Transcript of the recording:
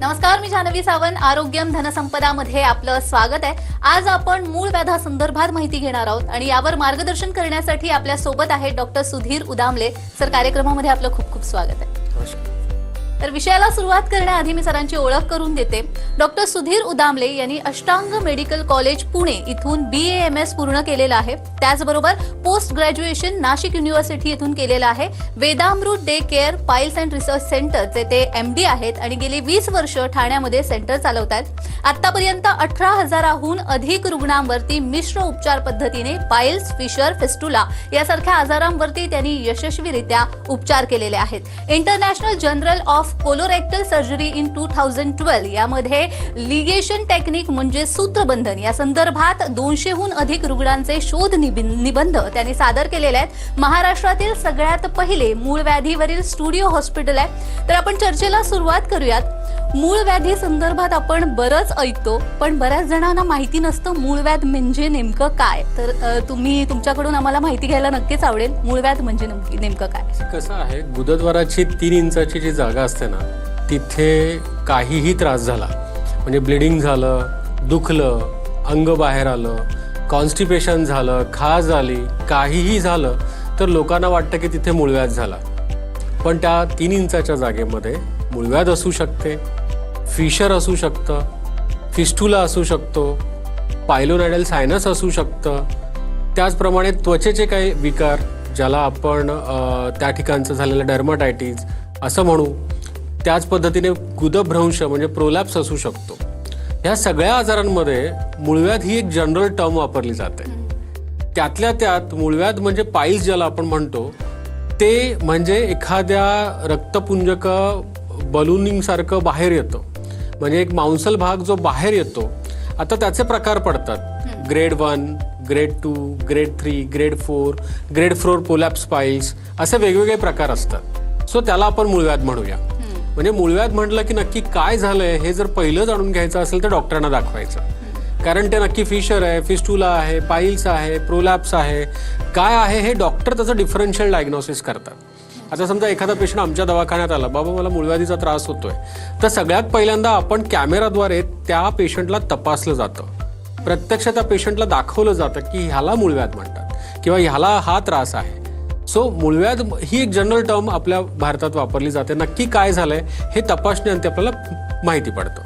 नमस्कार, मी जानवी सावंत. आरोग्यम धनसंपदा मध्ये आपलं स्वागत आहे. आज आपण मूळ व्याधासंदर्भात माहिती घेणार आहोत आणि यावर मार्गदर्शन करण्यासाठी आपल्या सोबत आहेत डॉक्टर सुधीर उदामले सर. कार्यक्रमामध्ये आपलं खूप खूप स्वागत आहे. तर विषयाला सुरुवात करण्याआधी मी सरांची ओळख करून देते. डॉक्टर सुधीर उदामले यांनी अष्टांग मेडिकल कॉलेज पुणे इथून BAMS पूर्ण केलेलं आहे. त्याचबरोबर पोस्ट ग्रॅज्युएशन नाशिक युनिव्हर्सिटी इथून केलेलं आहे. Vedamrut day care piles and research सेंटरचे ते MD आहेत आणि गेली 20 वर्ष ठाण्यामध्ये सेंटर चालवतात. आतापर्यंत 18,000हून अधिक रुग्णांवरती मिश्र उपचार पद्धतीने पाइल्स, फिशर, फिस्टुला यासारख्या आजारांवरती त्यांनी यशस्वीरित्या उपचार केलेले आहेत. International journal of colorectal surgery in 2012 यामध्ये लिगेशन टेक्निक म्हणजे सूत्रबंधन या संदर्भात 200हून अधिक रुग्णांचे शोध निबंध त्यांनी सादर केलेले आहेत. महाराष्ट्रातील सगळ्यात पहिले मूळ व्याधीवरील स्टुडिओ हॉस्पिटल आहे. तर आपण चर्चेला सुरुवात करूयात. मूळ व्याधी संदर्भात आपण बरंच ऐकतो, पण बऱ्याच जणांना माहिती नसतं मूळव्याध म्हणजे नेमकं काय. तर तुम्ही तुमच्याकडून आम्हाला माहिती घ्यायला नक्कीच आवडेल. मूळव्याध म्हणजे नेमकं काय. कसं आहे, गुदद्वाराची 3 इंचाची जी जागा असते ना, तिथे काहीही त्रास झाला म्हणजे ब्लिडिंग झालं, दुखलं, अंग बाहेर आलं, कॉन्स्टिपेशन झालं, खाज आली, काहीही झालं तर लोकांना वाटतं की तिथे मूळव्याध झाला. पण त्या 3 इंचाच्या जागेमध्ये मूळव्याध असू शकते, फिशर असू शकतं, फिस्टुला असू शकतो, पायलोनायडल सायनस असू शकतं. त्याचप्रमाणे त्वचेचे काही विकार ज्याला आपण त्या ठिकाणचं झालेलं डर्माटायटिस असं म्हणू, त्याच पद्धतीने गुदभ्रंश म्हणजे प्रोलॅप्स असू शकतो. ह्या सगळ्या आजारांमध्ये मूळव्याध ही एक जनरल टर्म वापरली जाते. त्यातल्या त्यात मूळव्याध म्हणजे पाइल्स ज्याला आपण म्हणतो ते म्हणजे एखाद्या रक्तपुंजक बलूनिंग सारखं बाहेर येतं, म्हणजे एक मांसल भाग जो बाहेर येतो. आता त्याचे प्रकार पडतात, grade 1, grade 2, grade 3, grade 4, grade 4 prolapse piles असे वेगवेगळे प्रकार असतात. सो त्याला आपण मूळव्याध म्हणूया. म्हणजे मूळव्याध म्हटलं की नक्की काय झालंय हे जर पहिलं जाणून घ्यायचं असेल तर डॉक्टरांना दाखवायचं, कारण ते नक्की फिशर आहे, फिस्टुला आहे, पाइल्स आहे, प्रोलॅप्स आहे, काय आहे हे डॉक्टर त्याचं डिफरन्शियल डायग्नोसिस करतात. आता समजा एखादा पेशंट आमच्या दवाखान्यात आला, बाबा मला मूळव्याधीचा त्रास होतोय, तर सगळ्यात पहिल्यांदा आपण कॅमेराद्वारे त्या पेशंटला तपासलं जातं. प्रत्यक्ष त्या पेशंटला दाखवलं जातं की ह्याला मूळव्याध म्हणतात किंवा ह्याला हा त्रास आहे. सो मूळव्याध ही एक जनरल टर्म आपल्या भारतात वापरली जाते. नक्की काय झालंय हे तपासण्याअंती आपल्याला माहिती पडतं.